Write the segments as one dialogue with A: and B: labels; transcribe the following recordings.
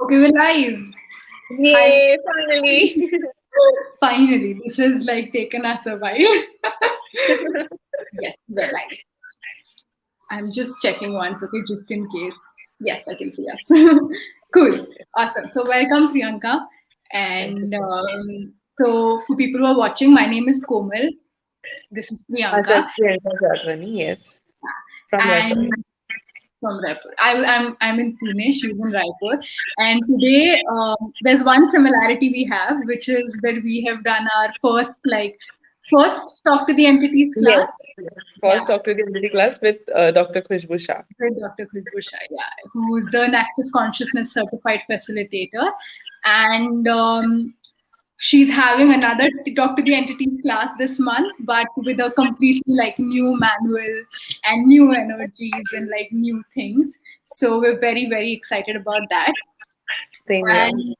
A: Okay, we're live. Hi.
B: Yay, finally.
A: Finally, this has like taken us a while. Yes, we're live. I'm just checking once, okay, just in case. Yes, I can see us. Cool. Awesome. So, welcome, Priyanka.
B: Thank you
A: And
B: so much.
A: so, for people who are watching, my name is Komal. This is
B: That's
A: Priyanka.
B: Priyanka Jadwani, yes, from Raipur.
A: And from Raipur. I'm in Pune. She's in Raipur. And today, there's one similarity we have, which is that we have done our first talk to the entities
B: Yes,
A: class.
B: yes.
A: Yeah,
B: First talk to the identity class with Dr. Khushboo Shah.
A: with Dr. Khushboo Shah, yeah, who's an Access Consciousness certified facilitator, and she's having another talk to the entities class this month, but with a completely like new manual and new energies and like new things. So we're very excited about that.
B: Same here.
A: And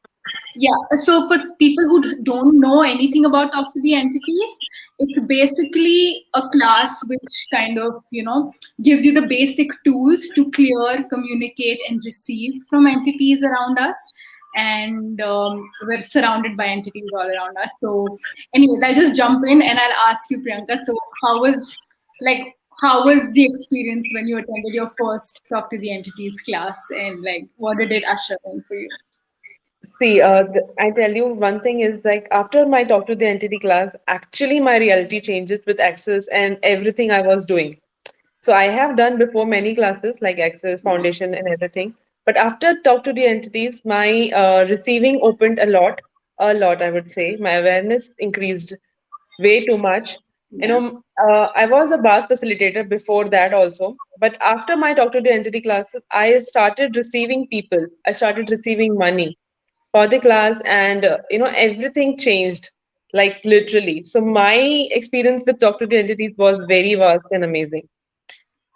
A: yeah, so for people who don't know anything about talk to the entities, it's basically a class which kind of gives you the basic tools to clear, communicate, and receive from entities around us. And we're surrounded by entities all around us. So, anyways, I'll just jump in and I'll ask you, Priyanka. So, how was the experience when you attended your first talk to the entities class, and like what did it usher in for you?
B: See, I tell you one thing is like after my talk to the entity class, actually my reality changes with Access and everything I was doing. So I have done before many classes like Access, Foundation, and everything. But after talk to the entities, my receiving opened a lot, I would say. My awareness increased way too much.
A: Yeah.
B: I was a BAS facilitator before that also. But after my talk to the entity classes, I started receiving people. I started receiving money for the class, and everything changed, like literally. So my experience with talk to the entities was very vast and amazing.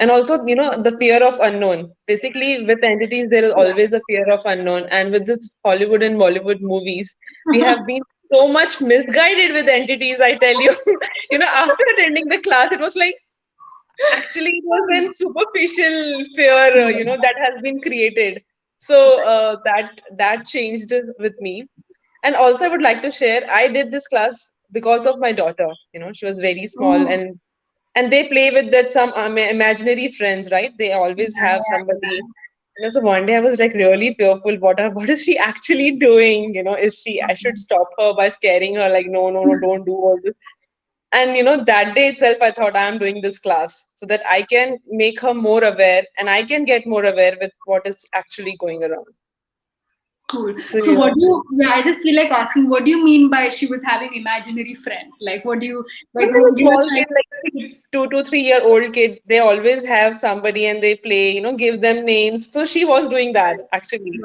B: And also, the fear of unknown. Basically, with entities, there is always a fear of unknown. And with this Hollywood and Bollywood movies, we have been so much misguided with entities, I tell you. After attending the class, it was like, actually, it was a superficial fear, that has been created. So that changed with me. And also, I would like to share, I did this class because of my daughter. She was very small,
A: Oh,
B: and they play with that some imaginary friends, right? They always have
A: yeah.
B: somebody. So one day I was like really fearful. What is she actually doing? Is she? I should stop her by scaring her. Like, no, no, no, don't do all this. And that day itself, I thought I am doing this class so that I can make her more aware, and I can get more aware with what is actually going around.
A: Cool.
B: So
A: So what do you, yeah, I just feel like asking, what do you mean by she was having imaginary friends? Like, what do you, like,
B: because a
A: give us
B: small
A: like,
B: kid, like 2 to 3 year old kid, they always have somebody and they play, give them names. So she was doing that actually.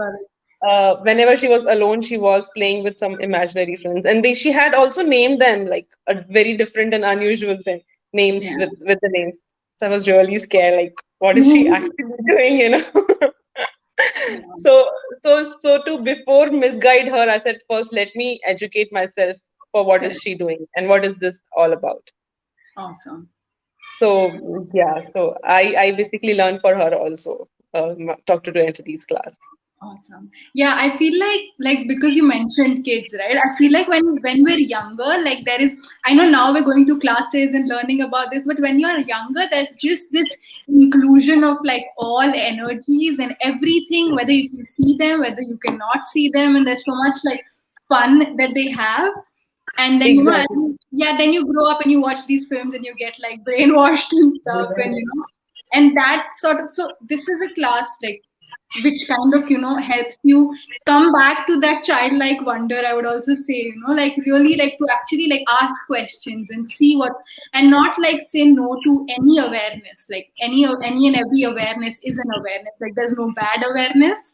B: Whenever she was alone, she was playing with some imaginary friends, and she had also named them like a very different and unusual names
A: yeah.
B: with the names. So I was really scared, like, what is she actually doing?
A: Yeah.
B: So to before misguide her, I said first let me educate myself for what is
A: Correct.
B: she doing and what is this all about.
A: Awesome.
B: So yeah, so I basically learned for her also, talk to two entities class.
A: Awesome. Yeah, I feel like because you mentioned kids, right? I feel like when we're younger, like there is, I know now we're going to classes and learning about this, but when you're younger, there's just this inclusion of like all energies and everything, whether you can see them, whether you cannot see them, and there's so much like fun that they have. And then
B: Exactly.
A: yeah, then you grow up and you watch these films and you get like brainwashed and stuff, and and that sort of, so this is a class like which kind of helps you come back to that childlike wonder, I would also say, like really like to actually like ask questions and see what's, and not like say no to any awareness, like any and every awareness is an awareness, like there's no bad awareness,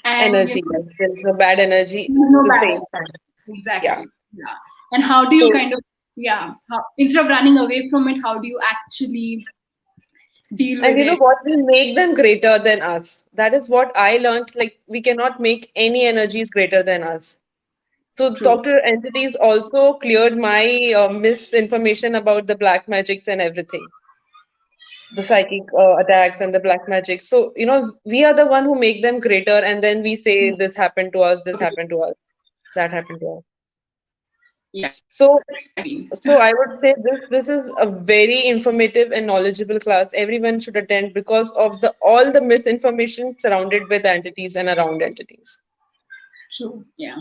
A: and
B: Energy, yes. There's no bad energy
A: there's
B: at
A: no
B: the
A: bad
B: same time.
A: awareness.
B: Yeah.
A: Exactly. Yeah. And how do you
B: So
A: kind of, yeah, instead of running away from it, how do you actually deal
B: and
A: with
B: you know
A: it?
B: what will make them greater than us? That is what I learned. Like we cannot make any energies greater than us. So
A: True.
B: Dr. Entities also cleared my misinformation about the black magics and everything. the psychic attacks and the black magic. So, we are the one who make them greater, and then we say this happened to us, this happened to us, that happened to us.
A: Yeah,
B: So,
A: exactly.
B: so I would say this is a very informative and knowledgeable class. Everyone should attend because of the all the misinformation surrounded with entities and around entities.
A: True. Yeah.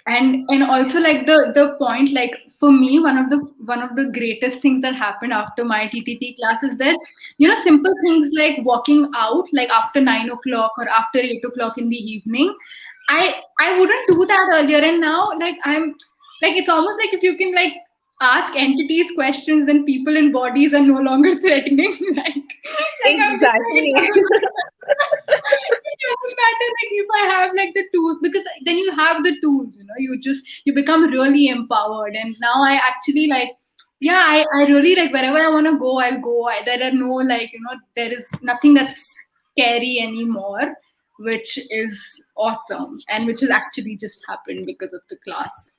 A: And also like the point, like for me, one of the greatest things that happened after my TTT class is that, simple things like walking out like after 9 o'clock or after 8 o'clock in the evening, I wouldn't do that earlier, and now like I'm like, it's almost like if you can like ask entities questions, then people in bodies are no longer threatening. Like I'm just like, it
B: Exactly.
A: doesn't it doesn't matter like if I have like the tools, because then you have the tools, you become really empowered. And now I actually like, yeah, I really like wherever I want to go, I'll go. There are no like, there is nothing that's scary anymore, which is awesome, and which has actually just happened because of the class.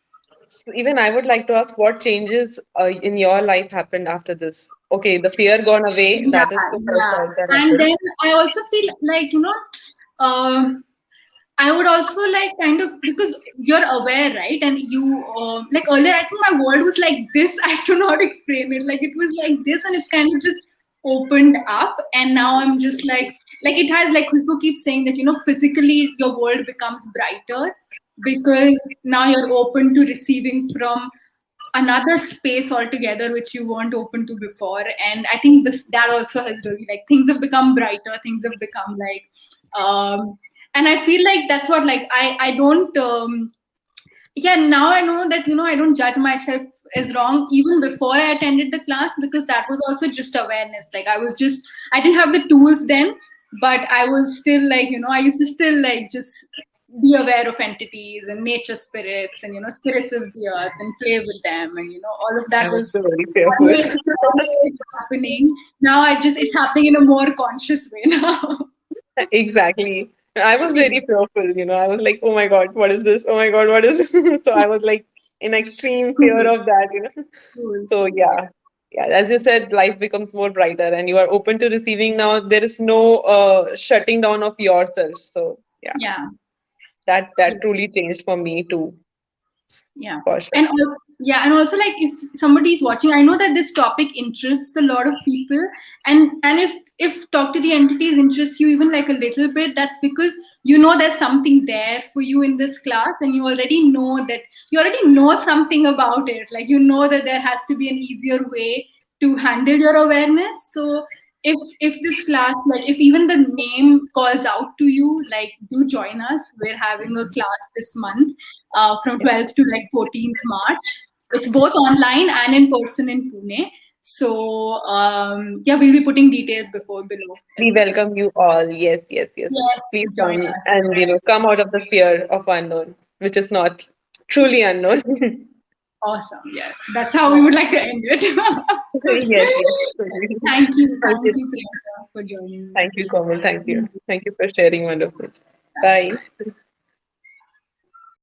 B: So even I would like to ask what changes in your life happened after this? Okay, the fear gone away.
A: Yeah,
B: That is the first
A: yeah.
B: part that
A: And
B: happened.
A: then I also feel like, um I would also like kind of, because you're aware, right? And you like earlier, I think my world was like this. I do not explain it. Like it was like this, and it's kind of just opened up. And now I'm just like it has, like Khushboo keeps saying that, physically your world becomes brighter because now you're open to receiving from another space altogether which you weren't open to before. And I think this that also has really, like, things have become brighter, things have become like, and I feel like that's what, like, I don't yeah, now I know that, I don't judge myself as wrong even before I attended the class, because that was also just awareness. Like I didn't have the tools then, but I was still like, I used to still like just be aware of entities and nature spirits and, spirits of the earth, and play with them, and, all of
B: I
A: that
B: was
A: was
B: so very fearful.
A: always happening. Now it's happening in a more conscious way now.
B: Exactly. I was very fearful. I was like, oh my God, what is this? Oh my God, what is this? So I was like in extreme fear
A: Cool,
B: of that.
A: cool,
B: So
A: cool. Yeah.
B: yeah. Yeah, as you said, life becomes more brighter and you are open to receiving now. There is no shutting down of yourself. So yeah,
A: Yeah.
B: that truly changed for me too,
A: Yeah.
B: for sure.
A: And also like if somebody is watching, I know that this topic interests a lot of people, and if talk to the entities interests you even like a little bit, that's because there's something there for you in this class, and you already know something about it. Like that there has to be an easier way to handle your awareness. So if this class, like if even the name calls out to you, like do join us. We're having a class this month, from 12th to like 14th March. It's both online and in person in Pune. So yeah, we'll be putting details below as
B: We
A: well.
B: welcome you all. Yes, yes, yes.
A: Yes,
B: Please
A: join
B: come
A: us.
B: and come out of the fear of unknown, which is not truly unknown.
A: Awesome. Yes, that's how we would like to end it.
B: Yes, yes, totally. Thank
A: Thank
B: you.
A: you, Priyanka, for joining
B: Thank you,
A: me.
B: Komal. Thank you. Thank you for sharing wonderful. Bye.